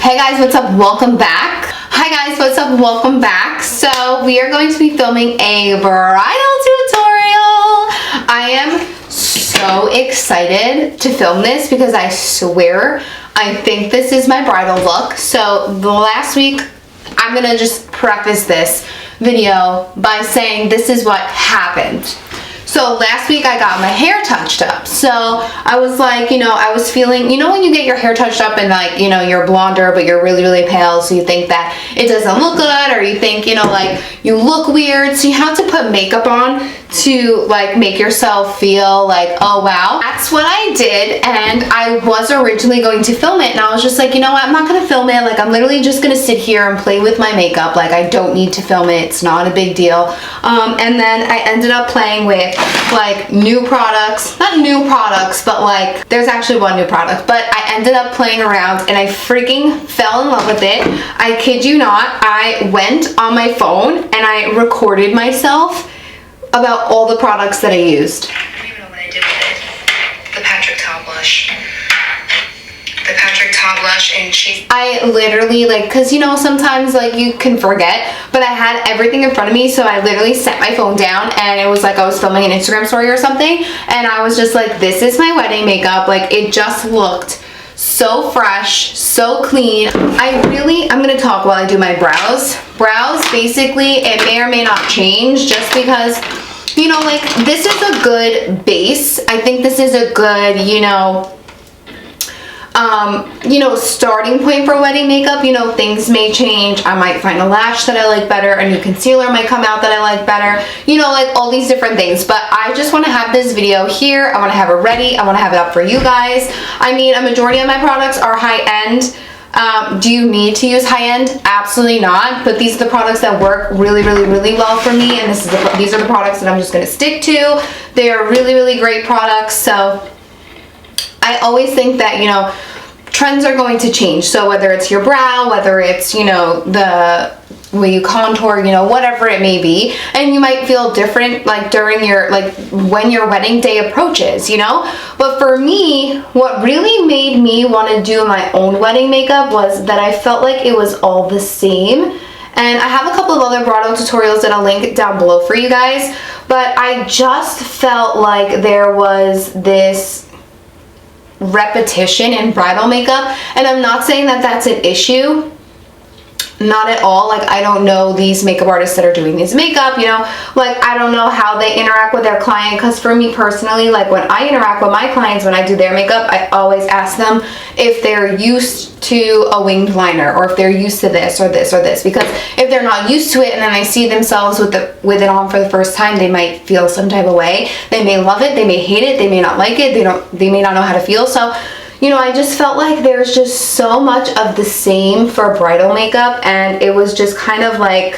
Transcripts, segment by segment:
Hey guys, what's up? Welcome back. Hi guys, what's up? Welcome back. So we are going to be filming a bridal tutorial. I am so excited to film this because I swear I think this is my bridal look. So the last week, I'm gonna just preface this video by saying this is what happened. So last week I got my hair touched up. So I was like, I was feeling, when you get your hair touched up and like, you're blonder, but you're really, really pale. So you think that it doesn't look good, or you think, like you look weird. So you have to put makeup on to like make yourself feel like, oh wow. That's what I did. And I was originally going to film it. And I was just like, you know what? I'm not going to film it. Like I'm literally just going to sit here and play with my makeup. Like I don't need to film it. It's not a big deal. And then I ended up playing with like new products, not new products, but like there's actually one new product, but I ended up playing around and I freaking fell in love with it. I kid you not, I went on my phone and I recorded myself about all the products that I used. I don't even know what I did with it. The Patrick Top Blush. The Patrick Top Blush, and I literally cause sometimes like you can forget, but I had everything in front of me, so I literally set my phone down and it was like I was filming an Instagram story or something, and I was just like, this is my wedding makeup. Like it just looked so fresh, so clean. I'm gonna talk while I do my brows. Brows, basically, it may or may not change just because, like this is a good base. I think this is a good, starting point for wedding makeup. Things may change. I might find a lash that I like better. A new concealer might come out that I like better. Like all these different things. But I just want to have this video here. I want to have it ready. I want to have it up for you guys. I mean, a majority of my products are high-end. Do you need to use high-end? Absolutely not. But these are the products that work really, really, really well for me. And these are the products that I'm just going to stick to. They are really, really great products. So I always think that, trends are going to change. So whether it's your brow, whether it's, the way you contour, whatever it may be, and you might feel different like during your, when your wedding day approaches, But for me, what really made me want to do my own wedding makeup was that I felt like it was all the same. And I have a couple of other bridal tutorials that I'll link down below for you guys, but I just felt like there was this repetition in bridal makeup, and I'm not saying that that's an issue, not at all. Like I don't know these makeup artists that are doing this makeup, like I don't know how they interact with their client, because for me personally, like when I interact with my clients, when I do their makeup, I always ask them if they're used to a winged liner, or if they're used to this or this or this, because if they're not used to it and then I see themselves with it on for the first time, they might feel some type of way. They may love it, they may hate it, they may not like it, they may not know how to feel. So I just felt like there's just so much of the same for bridal makeup, and it was just kind of like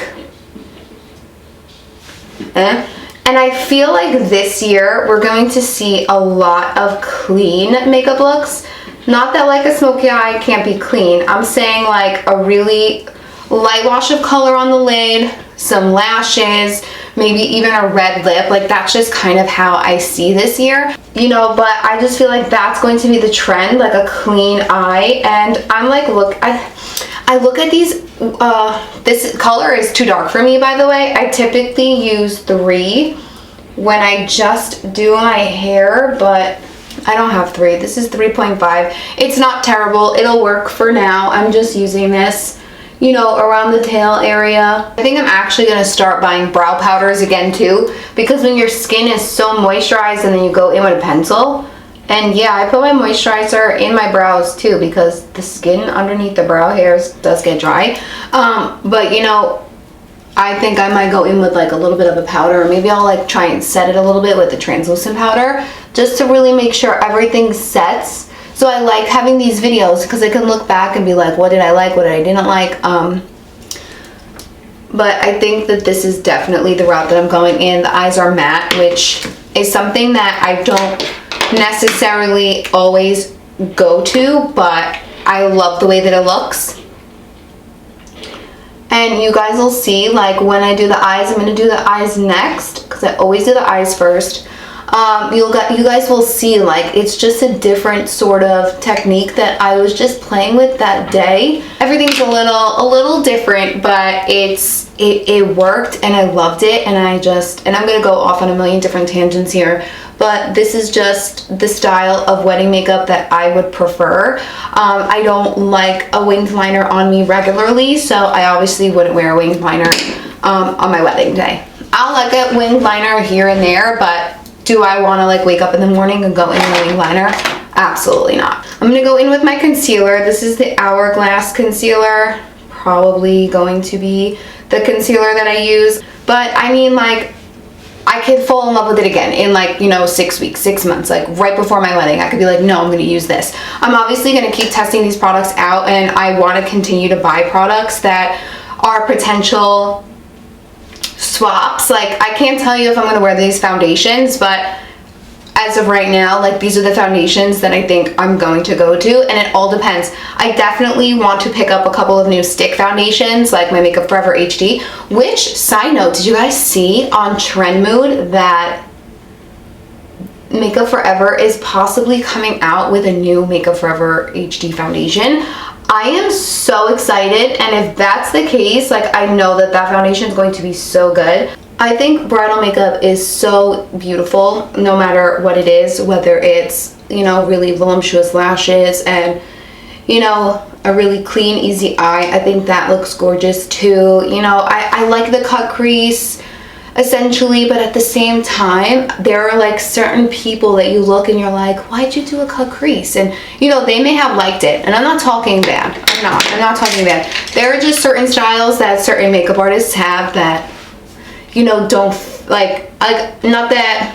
And I feel like this year we're going to see a lot of clean makeup looks. Not that like a smoky eye can't be clean. I'm saying like a really light wash of color on the lid, some lashes, maybe even a red lip. Like that's just kind of how I see this year, but I just feel like that's going to be the trend, like a clean eye. And I'm like, I look at these, this color is too dark for me, by the way. I typically use 3 when I just do my hair, but I don't have 3. This is 3.5. It's not terrible. It'll work for now. I'm just using this, around the tail area. I think I'm actually going to start buying brow powders again too, because when your skin is so moisturized and then you go in with a pencil, and yeah, I put my moisturizer in my brows too, because the skin underneath the brow hairs does get dry. But I think I might go in with like a little bit of a powder, or maybe I'll like try and set it a little bit with the translucent powder, just to really make sure everything sets. So I like having these videos because I can look back and be like, what did I like, what did I didn't like. But I think that this is definitely the route that I'm going in. The eyes are matte, which is something that I don't necessarily always go to, but I love the way that it looks. And you guys will see, like when I do the eyes, I'm going to do the eyes next, because I always do the eyes first. You guys will see, like, it's just a different sort of technique that I was just playing with that day. Everything's a little different, but it worked and I loved it, and I'm gonna go off on a million different tangents here, but this is just the style of wedding makeup that I would prefer. I don't like a winged liner on me regularly, so I obviously wouldn't wear a winged liner on my wedding day. I'll like a winged liner here and there, but do I want to like wake up in the morning and go in a winged liner? Absolutely not. I'm gonna go in with my concealer. This is the Hourglass concealer, probably going to be the concealer that I use, but I mean, like, I could fall in love with it again in, like, you know, 6 weeks, 6 months, like right before my wedding. I could be like, no, I'm gonna use this. I'm obviously gonna keep testing these products out, and I want to continue to buy products that are potential swaps. Like, I can't tell you if I'm gonna wear these foundations, but as of right now, like, these are the foundations that I think I'm going to go to, and it all depends. I definitely want to pick up a couple of new stick foundations, like my Makeup Forever HD, which, side note, did you guys see on Trend Mood that Makeup Forever is possibly coming out with a new Makeup Forever HD foundation? I am so excited, and if that's the case, like, I know that that foundation is going to be so good. I think bridal makeup is so beautiful, no matter what it is, whether it's, you know, really voluptuous lashes and, you know, a really clean, easy eye. I think that looks gorgeous too. You know, I like the cut crease, essentially, but at the same time, there are like certain people that you look and you're like, why'd you do a cut crease? And, you know, they may have liked it, and I'm not talking bad. I'm not talking bad. There are just certain styles that certain makeup artists have that, you know, don't like not that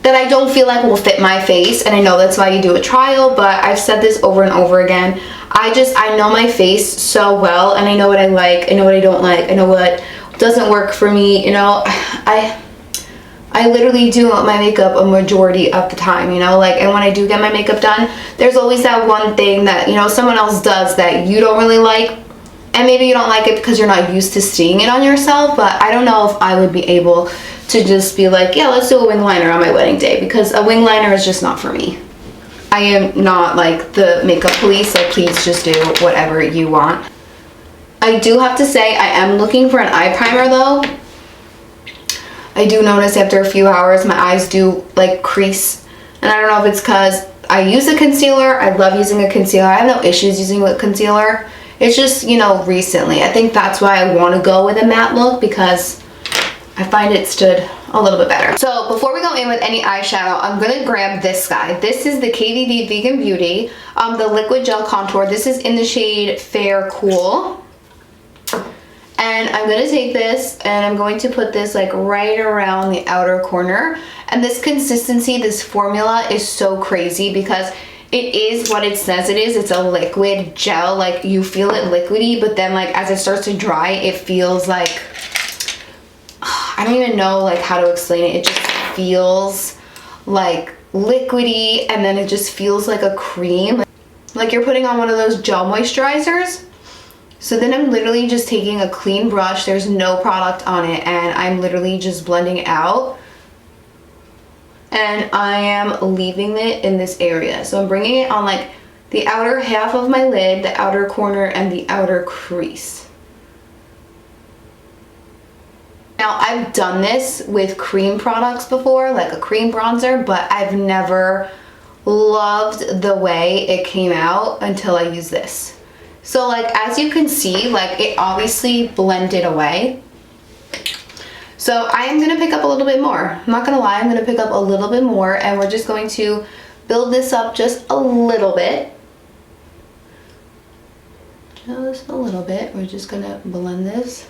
I don't feel like will fit my face, and I know that's why you do a trial, but I've said this over and over again. I know my face so well, and I know what I like, I know what I don't like, I know what doesn't work for me, you know. I literally do my makeup a majority of the time, you know, like, and when I do get my makeup done, there's always that one thing that, you know, someone else does that you don't really like. And maybe you don't like it because you're not used to seeing it on yourself, but I don't know if I would be able to just be like, yeah, let's do a wing liner on my wedding day, because a wing liner is just not for me. I am not like the makeup police, like, please just do whatever you want. I do have to say, I am looking for an eye primer though. I do notice after a few hours my eyes do like crease, and I don't know if it's because I use a concealer. I love using a concealer. I have no issues using a concealer. It's just, you know, recently. I think that's why I want to go with a matte look, because I find it stood a little bit better. So before we go in with any eyeshadow, I'm going to grab this guy. This is the KVD Vegan Beauty, the Liquid Gel Contour. This is in the shade Fair Cool. And I'm going to take this and I'm going to put this like right around the outer corner. And this consistency, this formula is so crazy because it is what it says it is. It's a liquid gel. Like, you feel it liquidy, but then like as it starts to dry, it feels like, I don't even know like how to explain it. It just feels like liquidy, and then it just feels like a cream. Like you're putting on one of those gel moisturizers. So then I'm literally just taking a clean brush, there's no product on it, and I'm literally just blending it out. And I am leaving it in this area. So I'm bringing it on like the outer half of my lid, the outer corner, and the outer crease. Now, I've done this with cream products before, like a cream bronzer, but I've never loved the way it came out until I used this. So like, as you can see, like it obviously blended away. So I am gonna pick up a little bit more. I'm not gonna lie, I'm gonna pick up a little bit more, and we're just going to build this up just a little bit. Just a little bit. We're just gonna blend this.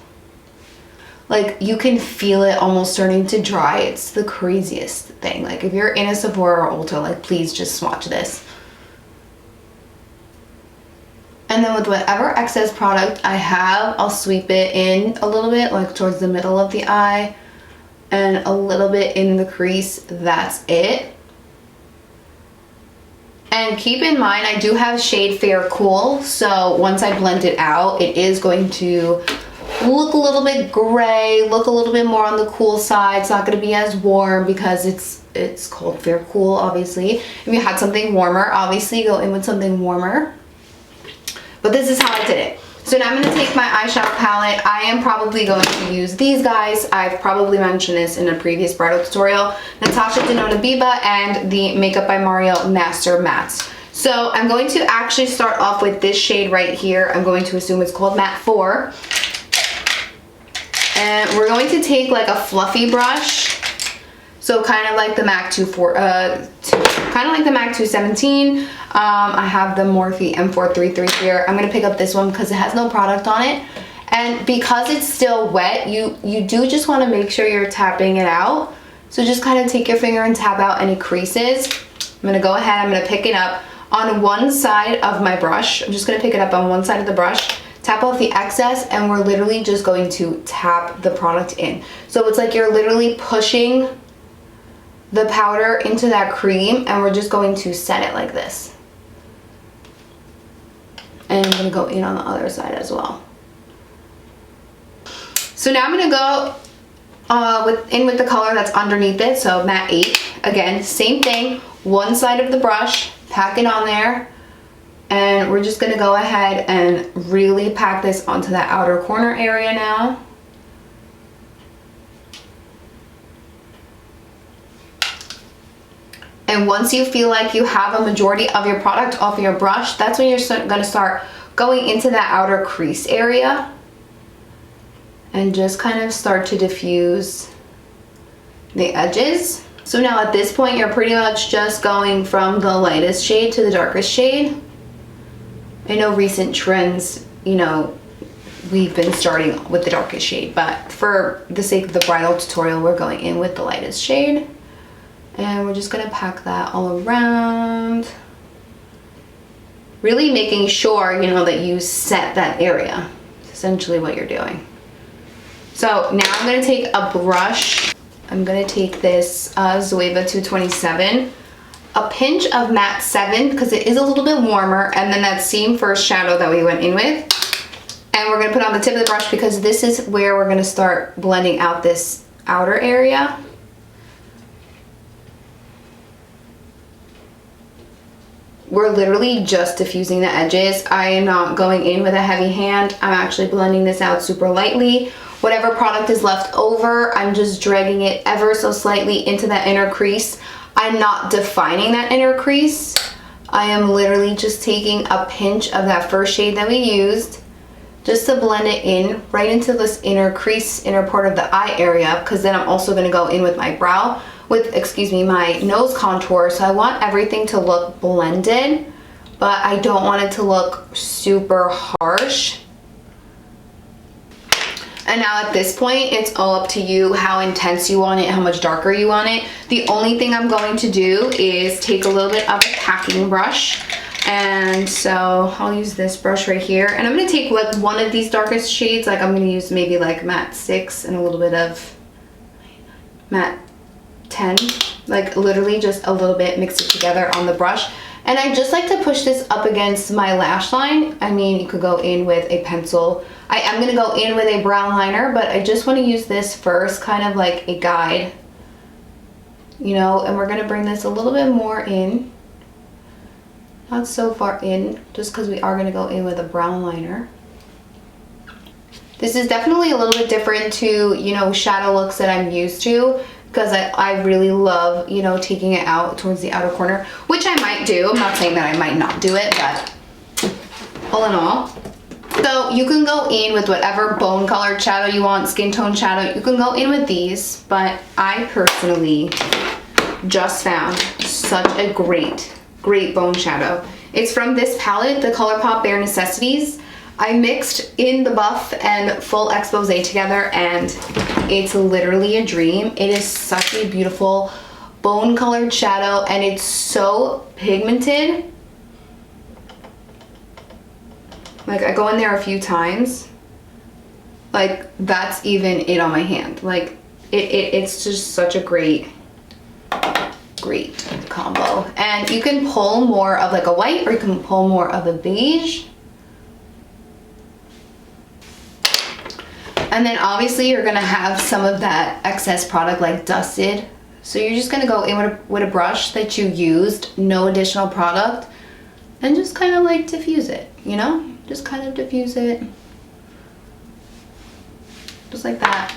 Like, you can feel it almost starting to dry. It's the craziest thing. Like, if you're in a Sephora or Ulta, like, please just swatch this. And then with whatever excess product I have, I'll sweep it in a little bit, like towards the middle of the eye, and a little bit in the crease. That's it. And keep in mind, I do have shade Fair Cool, so once I blend it out, it is going to look a little bit gray, look a little bit more on the cool side. It's not going to be as warm because it's cold, very cool, obviously. If you had something warmer, obviously go in with something warmer. But this is how I did it. So now I'm going to take my eyeshadow palette. I am probably going to use these guys. I've probably mentioned this in a previous bridal tutorial. Natasha Denona Biba and the Makeup by Mario Master Mattes. So I'm going to actually start off with this shade right here. I'm going to assume it's called Matte 4. And we're going to take like a fluffy brush. So kind of like the MAC 217. I have the Morphe M433 here. I'm going to pick up this one because it has no product on it. And because it's still wet, you do just want to make sure you're tapping it out. So just kind of take your finger and tap out any creases. I'm going to go ahead, I'm going to pick it up on one side of my brush. I'm just going to pick it up on one side of the brush, tap off the excess, and we're literally just going to tap the product in. So it's like you're literally pushing the powder into that cream, and we're just going to set it like this. And I'm going to go in on the other side as well. So now I'm going to go with the color that's underneath it, so Matte 8. Again, same thing, one side of the brush, pack it on there, and we're just going to go ahead and really pack this onto that outer corner area now. And once you feel like you have a majority of your product off your brush, that's when you're going to start going into that outer crease area and just kind of start to diffuse the edges. So now at this point, you're pretty much just going from the lightest shade to the darkest shade. I know recent trends, you know, we've been starting with the darkest shade, but for the sake of the bridal tutorial, we're going in with the lightest shade. And we're just gonna pack that all around. Really making sure, you know, that you set that area. It's essentially what you're doing. So now I'm gonna take a brush. I'm gonna take this Zoeva 227, a pinch of Matte 7, because it is a little bit warmer, and then that same first shadow that we went in with. And we're gonna put on the tip of the brush because this is where we're gonna start blending out this outer area. We're literally just diffusing the edges. I am not going in with a heavy hand. I'm actually blending this out super lightly. Whatever product is left over, I'm just dragging it ever so slightly into that inner crease. I'm not defining that inner crease. I am literally just taking a pinch of that first shade that we used just to blend it in right into this inner crease, inner part of the eye area, because then I'm also going to go in with my brow, with, excuse me, my nose contour. So I want everything to look blended, but I don't want it to look super harsh. And now at this point, it's all up to you how intense you want it, how much darker you want it. The only thing I'm going to do is take a little bit of a packing brush. And so I'll use this brush right here. And I'm going to take like one of these darkest shades. Like I'm going to use maybe like Matte 6 and a little bit of Matte 10. Like literally just a little bit, mix it together on the brush. And I just like to push this up against my lash line. I mean, you could go in with a pencil. I am going to go in with a brown liner, but I just want to use this first, kind of like a guide, you know, and we're going to bring this a little bit more in. Not so far in, just because we are going to go in with a brown liner. This is definitely a little bit different to, you know, shadow looks that I'm used to, because I really love, you know, taking it out towards the outer corner, which I might do. I'm not saying that I might not do it, but all in all. So you can go in with whatever bone colored shadow you want, skin tone shadow. You can go in with these, but I personally just found such a great bone shadow. It's from this palette, the ColourPop Bare Necessities. I mixed in the buff and full expose together, and it's literally a dream. It is such a beautiful bone colored shadow, and it's so pigmented. Like I go in there a few times, like that's even it on my hand. Like it's just such a great combo. And you can pull more of like a white, or you can pull more of a beige. And then obviously you're gonna have some of that excess product like dusted. So you're just gonna go in with a brush that you used, no additional product, and just kind of like diffuse it, you know? Just kind of diffuse it. Just like that.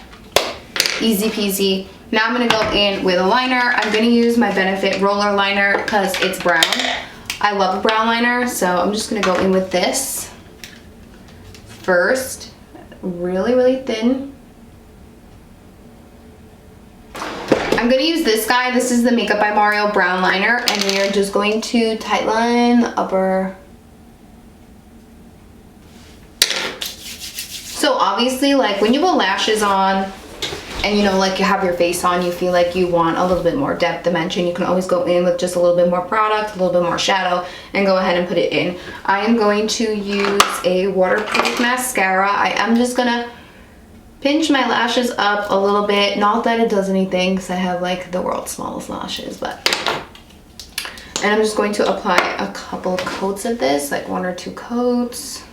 Easy peasy. Now I'm gonna go in with a liner. I'm gonna use my Benefit roller liner because it's brown. I love a brown liner, so I'm just gonna go in with this first. Really, really thin. I'm gonna use this guy. This is the Makeup by Mario brown liner, and we are just going to tightline the upper. So obviously, like when you put lashes on and you know, like you have your face on, you feel like you want a little bit more depth dimension, you can always go in with just a little bit more product, a little bit more shadow, and go ahead and put it in. I am going to use a waterproof mascara. I am just gonna pinch my lashes up a little bit. Not that it does anything because I have like the world's smallest lashes, but. And I'm just going to apply a couple of coats of this, like 1 or 2 coats.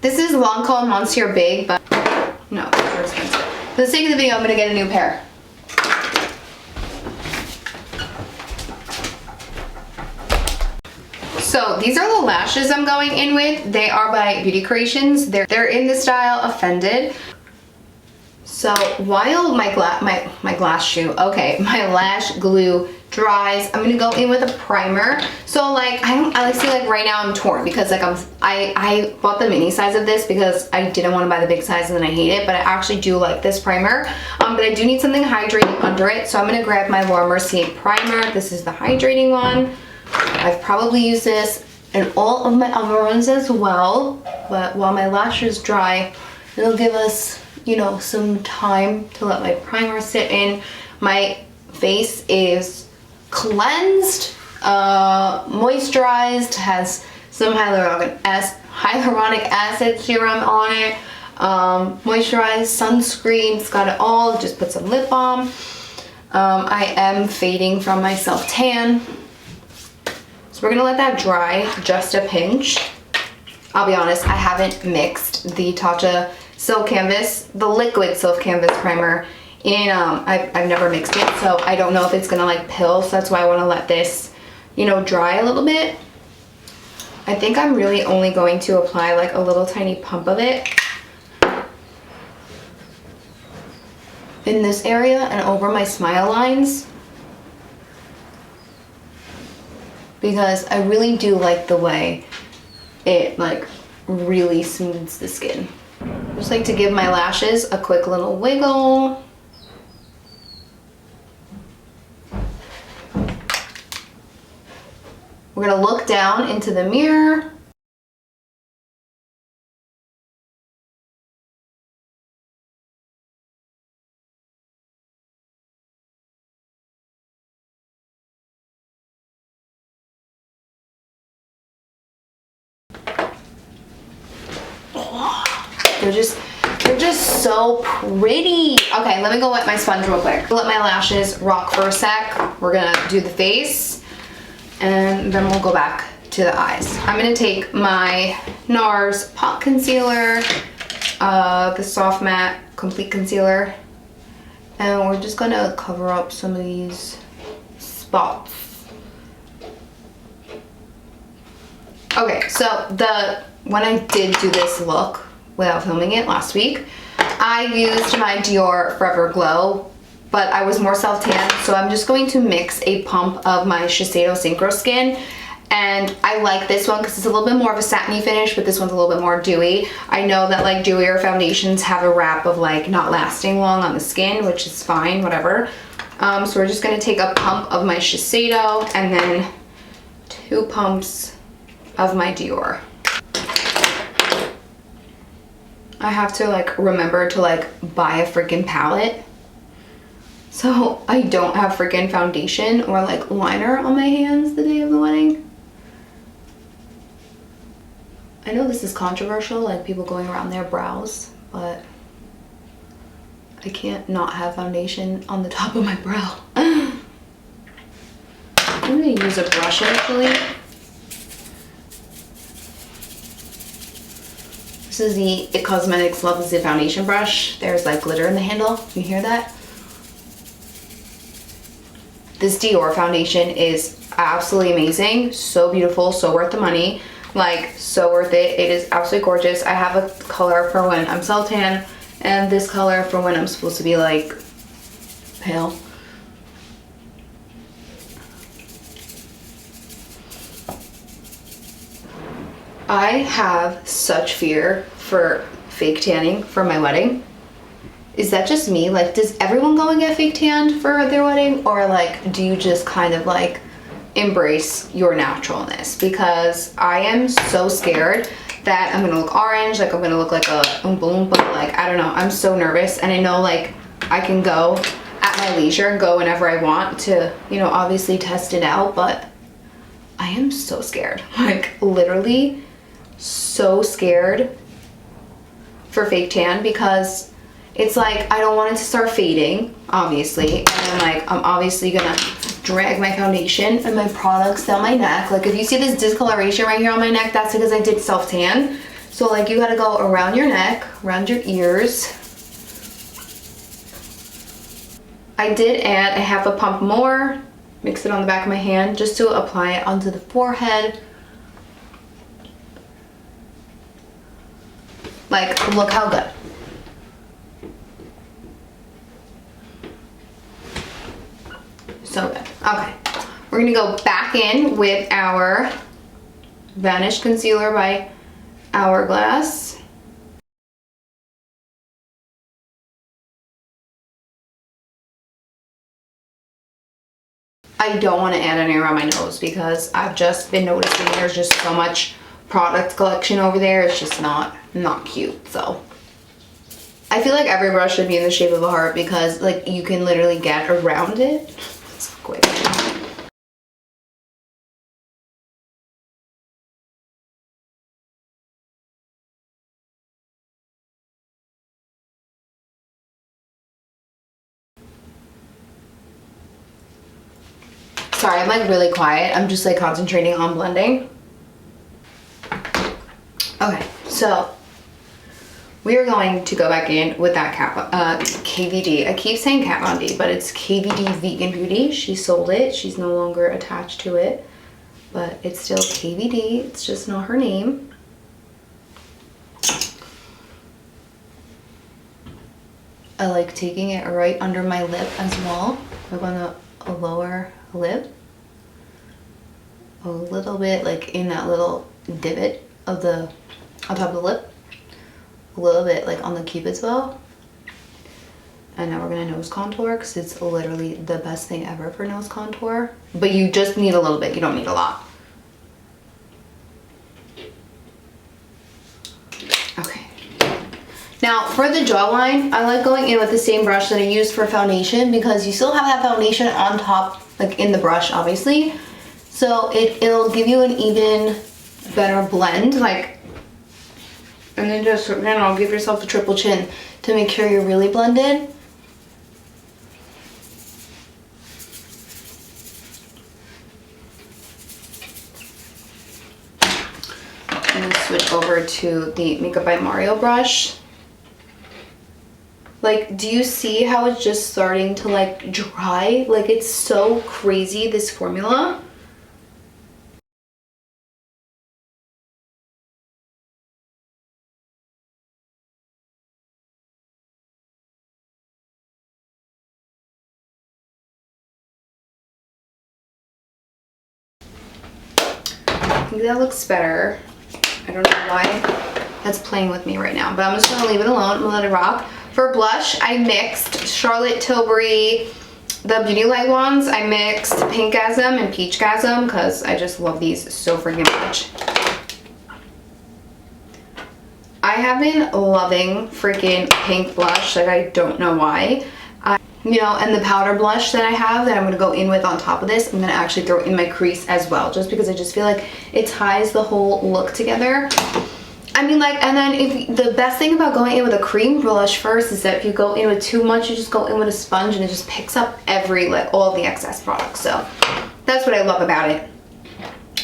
This is Lancome Monsieur Big, but no, they're expensive. For the sake of the video, I'm gonna get a new pair. So these are the lashes I'm going in with. They are by Beauty Creations. They're in the style Offended. So while my lash glue dries, I'm gonna go in with a primer. So like I see like right now I'm torn because like I bought the mini size of this because I didn't want to buy the big size and then I hate it, but I actually do like this primer. But I do need something hydrating under it, so I'm gonna grab my Laura Mercier primer. This is the hydrating one. I've probably used this in all of my other ones as well, but while my lashes dry, it'll give us, you know, some time to let my primer sit in. My face is cleansed, moisturized, has some hyaluronic acid serum on it, moisturized, sunscreen, it's got it all. Just put some lip balm. I am fading from my self tan, so we're gonna let that dry just a pinch. I'll be honest, I haven't mixed the Tatcha Silk Canvas, the liquid Silk Canvas primer in, I've never mixed it, so I don't know if it's gonna like pill, so that's why I wanna let this, you know, dry a little bit. I think I'm really only going to apply like a little tiny pump of it in this area and over my smile lines, because I really do like the way it like really smooths the skin. Just like to give my lashes a quick little wiggle. We're gonna look down into the mirror. They're just so pretty. Okay, let me go wet my sponge real quick. Let my lashes rock for a sec. We're gonna do the face, and then we'll go back to the eyes. I'm gonna take my NARS Pot Concealer, the Soft Matte Complete Concealer, and we're just gonna cover up some of these spots. Okay, so when I did do this look without filming it last week, I used my Dior Forever Glow, but I was more self-tan, so I'm just going to mix a pump of my Shiseido Synchro Skin. And I like this one because it's a little bit more of a satiny finish, but this one's a little bit more dewy. I know that like dewier foundations have a rap of like not lasting long on the skin, which is fine, whatever. So we're just gonna take a pump of my Shiseido and then 2 pumps of my Dior. I have to like remember to like buy a freaking palette, so I don't have freaking foundation or like liner on my hands the day of the wedding. I know this is controversial, like people going around their brows, but I can't not have foundation on the top of my brow. I'm gonna use a brush actually. This is the It Cosmetics Love Is It foundation brush. There's like glitter in the handle. You hear that? This Dior foundation is absolutely amazing. So beautiful, so worth the money. Like, so worth it. It is absolutely gorgeous. I have a color for when I'm self-tan and this color for when I'm supposed to be like pale. I have such fear for fake tanning for my wedding. Is that just me? Like, does everyone go and get fake tanned for their wedding? Or like, do you just kind of like embrace your naturalness? Because I am so scared that I'm gonna look orange, like I'm gonna look like a Oompa Loompa, like I don't know. I'm so nervous, and I know like I can go at my leisure and go whenever I want to, you know, obviously test it out, but I am so scared. Like literally so scared for fake tan, because it's like I don't want it to start fading, obviously, and then like I'm obviously gonna drag my foundation and my products down my neck. Like if you see this discoloration right here on my neck, that's because I did self tan. So like you gotta go around your neck, around your ears. I did add a half a pump more, mix it on the back of my hand just to apply it onto the forehead. Like, look how good. So good. Okay. We're gonna go back in with our Vanish Concealer by Hourglass. I don't want to add any around my nose because I've just been noticing there's just so much product collection over there. It's just not cute. So I feel like every brush should be in the shape of a heart because like you can literally get around it. It's quick. Sorry, I'm like really quiet. I'm just like concentrating on blending. Okay, so we are going to go back in with that KVD. I keep saying Kat Von D, but it's KVD Vegan Beauty. She sold it. She's no longer attached to it, but it's still KVD. It's just not her name. I like taking it right under my lip as well. Like on the lower lip. A little bit like in that little divot of the on top of the lip. A little bit like on the cupid's bow. And now we're gonna nose contour because it's literally the best thing ever for nose contour. But you just need a little bit, you don't need a lot. Okay. Now for the jawline, I like going in with the same brush that I used for foundation because you still have that foundation on top, like in the brush obviously. So it'll give you an even better blend, like, and then just, you know, give yourself a triple chin to make sure you're really blended. I'm gonna switch over to the Makeup by Mario brush. Like, do you see how it's just starting to like dry? Like, it's so crazy, this formula. I think that looks better. I don't know why that's playing with me right now, but I'm just gonna leave it alone. I'm gonna let it rock. For blush, I mixed Charlotte Tilbury, the Beauty Light ones. I mixed Pinkgasm and Peachgasm because I just love these so freaking much. I have been loving freaking pink blush, like I don't know why. You know, and the powder blush that I have that I'm going to go in with on top of this, I'm going to actually throw in my crease as well, just because I just feel like it ties the whole look together. I mean, like, and then if the best thing about going in with a cream blush first is that if you go in with too much, you just go in with a sponge and it just picks up all of the excess product. So that's what I love about it.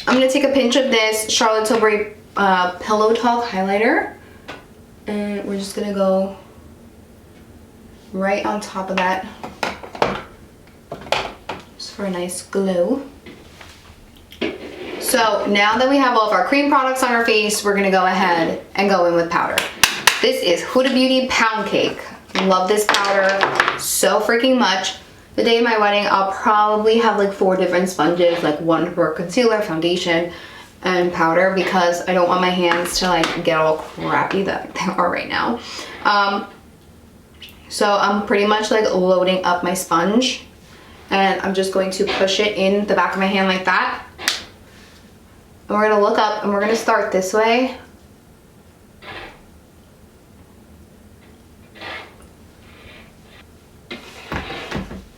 I'm going to take a pinch of this Charlotte Tilbury Pillow Talk highlighter And we're just gonna go right on top of that just for a nice glow. So now that we have all of our cream products on our face, we're gonna go ahead and go in with powder. This is Huda Beauty Pound Cake. Love this powder so freaking much. The day of my wedding, I'll probably have like 4 different sponges, like one for concealer, foundation, and powder, because I don't want my hands to like get all crappy that they are right now. So I'm pretty much like loading up my sponge, and I'm just going to push it in the back of my hand like that. And we're gonna look up and we're gonna start this way.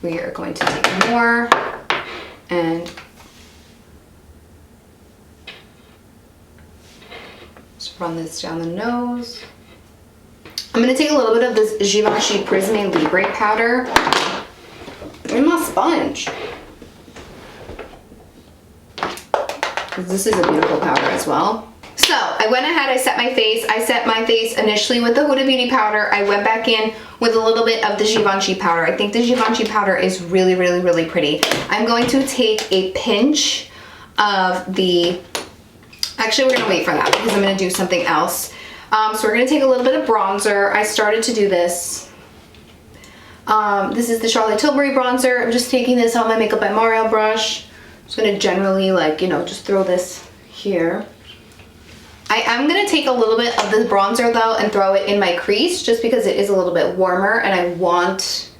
We are going to take more and just run this down the nose. I'm going to take a little bit of this Givenchy Prisme Libre powder in my sponge. This is a beautiful powder as well. So I went ahead, I set my face. I set my face initially with the Huda Beauty powder. I went back in with a little bit of the Givenchy powder. I think the Givenchy powder is really, really, really pretty. I'm going to take a pinch of the, actually we're gonna wait for that because I'm gonna do something else. So we're gonna take a little bit of bronzer. I started to do this. This is the Charlotte Tilbury bronzer. I'm just taking this on my Makeup by Mario brush. I'm just gonna generally like, you know, just throw this here. I am going to take a little bit of the bronzer though and throw it in my crease just because it is a little bit warmer and I want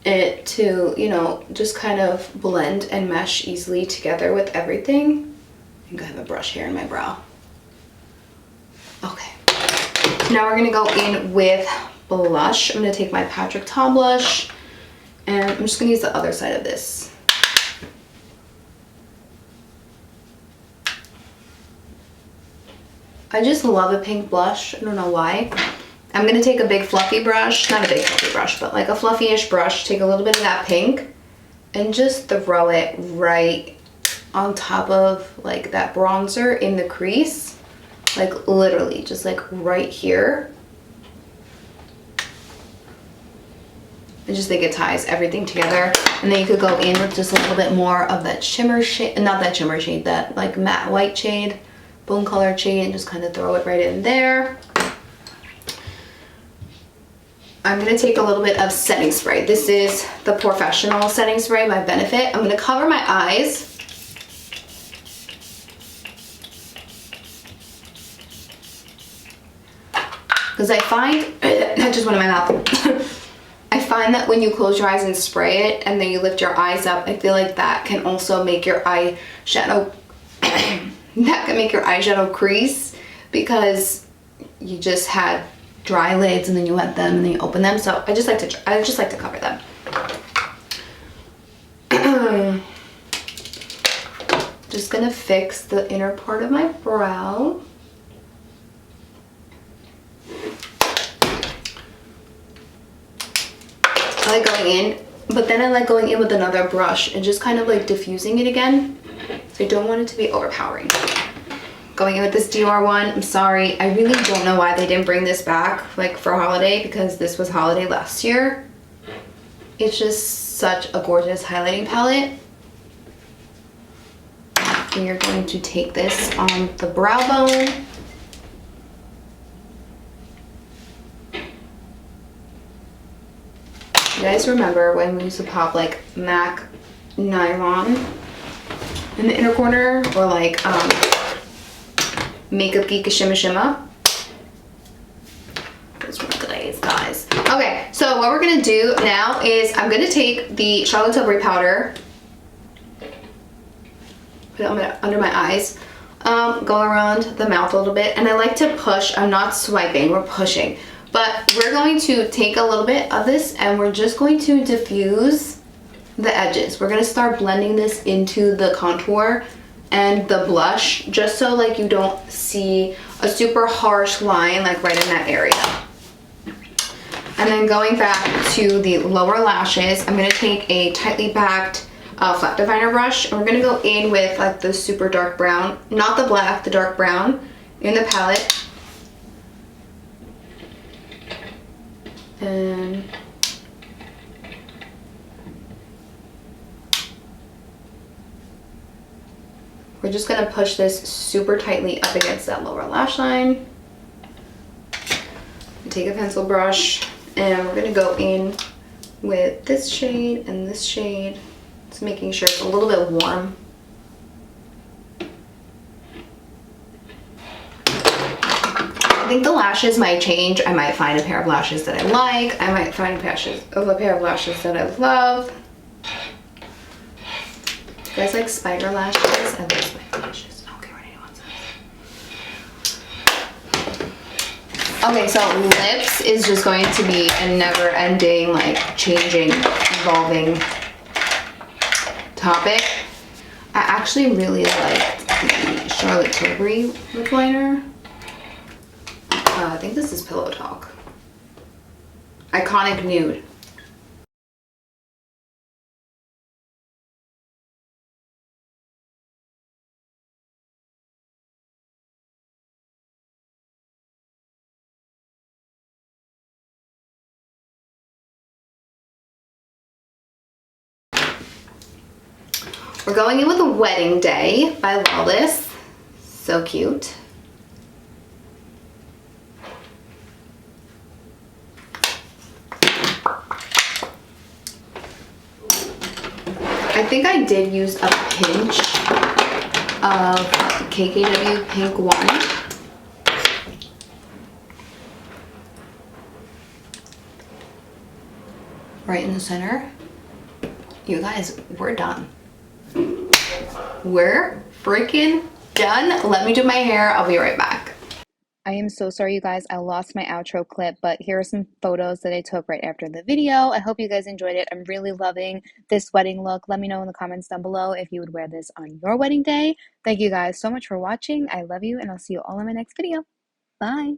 it to, you know, just kind of blend and mesh easily together with everything. I think I have a brush here in my brow. Okay. So now we're going to go in with blush. I'm going to take my Patrick Ta blush and I'm just going to use the other side of this. I just love a pink blush. I don't know why. I'm going to take a big fluffy brush, not a big fluffy brush, but like a fluffy-ish brush, take a little bit of that pink and just throw it right on top of like that bronzer in the crease. Like literally just like right here. I just think it ties everything together. And then you could go in with just a little bit more of that shimmer shade, not that shimmer shade, that like matte white shade. Bone color shade, and just kind of throw it right in there. I'm going to take a little bit of setting spray. This is the Professional setting spray by Benefit. I'm going to cover my eyes. Because I find, that just went in my mouth. I find that when you close your eyes and spray it and then you lift your eyes up, I feel like that can also make your eyeshadow that can make your eyeshadow crease because you just had dry lids and then you wet them and then you open them. So I just like to cover them. Just gonna fix the inner part of my brow. I like going in, but then I like going in with another brush and just kind of like diffusing it again. So I don't want it to be overpowering. Going in with this Dior one, I'm sorry. I really don't know why they didn't bring this back like for holiday because this was holiday last year. It's just such a gorgeous highlighting palette. We are going to take this on the brow bone. You guys remember when we used to pop like MAC nylon in the inner corner, or like Makeup Geek Shimma Shimma? Those were the days, guys. Okay, so what we're gonna do now is I'm gonna take the Charlotte Tilbury powder, put it under my eyes, go around the mouth a little bit, and I like to push. I'm not swiping, we're pushing. But we're going to take a little bit of this and we're just going to diffuse the edges. We're going to start blending this into the contour and the blush, just so like you don't see a super harsh line like right in that area. And then going back to the lower lashes, I'm going to take a tightly backed flat definer brush, and we're going to go in with like the super dark brown, not the black, the dark brown in the palette. And we're just gonna push this super tightly up against that lower lash line. Take a pencil brush and we're gonna go in with this shade and this shade. Just making sure it's a little bit warm. I think the lashes might change. I might find a pair of lashes that I like. I might find a pair of lashes that I love. You guys like spider lashes? I love spider lashes. Okay, ready to Okay, so lips is just going to be a never-ending, like, changing, evolving topic. I actually really liked the Charlotte Tilbury lip liner. I think this is Pillow Talk. Iconic Nude. We're going in with a Wedding Day by Lawless. So cute. I think I did use a pinch of KKW Pink 1. Right in the center. You guys, we're done. We're freaking done. Let me do my hair. I'll be right back. I am so sorry, you guys. I lost my outro clip, but here are some photos that I took right after the video. I hope you guys enjoyed it. I'm really loving this wedding look. Let me know in the comments down below if you would wear this on your wedding day. Thank you guys so much for watching. I love you, and I'll see you all in my next video. Bye.